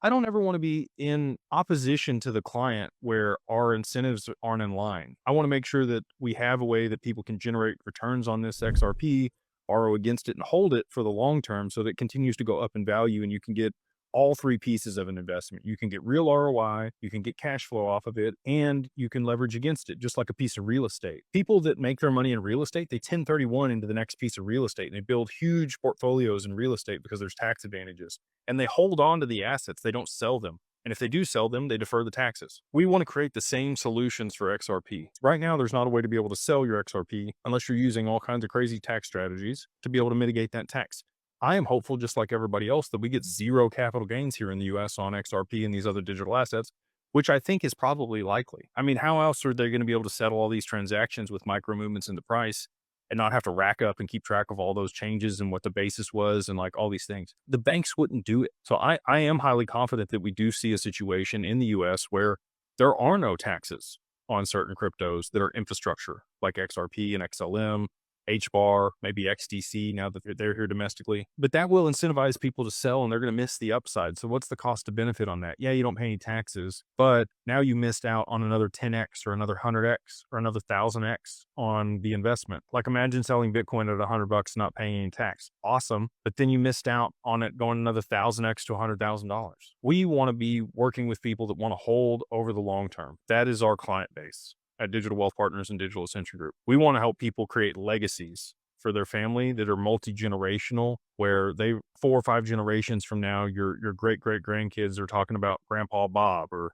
I don't ever want to be in opposition to the client where our incentives aren't in line. I want to make sure that we have a way that people can generate returns on this XRP, borrow against it, and hold it for the long term so that it continues to go up in value and you can get all three pieces of an investment. You can get real ROI, you can get cash flow off of it, and you can leverage against it, just like a piece of real estate. People that make their money in real estate, they 1031 into the next piece of real estate and they build huge portfolios in real estate because there's tax advantages and they hold on to the assets. They don't sell them. And if they do sell them, they defer the taxes. We want to create the same solutions for XRP. Right now, there's not a way to be able to sell your XRP unless you're using all kinds of crazy tax strategies to be able to mitigate that tax. I am hopeful, just like everybody else, that we get zero capital gains here in the US on XRP and these other digital assets, which I think is probably likely. I mean, how else are they going to be able to settle all these transactions with micro movements in the price and not have to rack up and keep track of all those changes and what the basis was and like all these things? The banks wouldn't do it. So I am highly confident that we do see a situation in the US where there are no taxes on certain cryptos that are infrastructure like XRP and XLM, HBAR, maybe XDC now that they're here domestically. But that will incentivize people to sell and they're going to miss the upside. So what's the cost to benefit on that? Yeah, you don't pay any taxes, but now you missed out on another 10x or another 100x or another 1000x on the investment. Like imagine selling Bitcoin at $100, not paying any tax. Awesome. But then you missed out on it going another 1000x to $100,000. We want to be working with people that want to hold over the long term. That is our client base at Digital Wealth Partners and Digital Ascension Group. We want to help people create legacies for their family that are multi-generational, where they 4 or 5 generations from now, your great grandkids are talking about Grandpa Bob or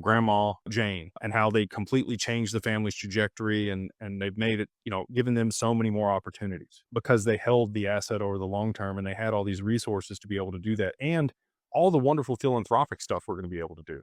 Grandma Jane and how they completely changed the family's trajectory and they've made it, given them so many more opportunities because they held the asset over the long term and they had all these resources to be able to do that and all the wonderful philanthropic stuff we're going to be able to do.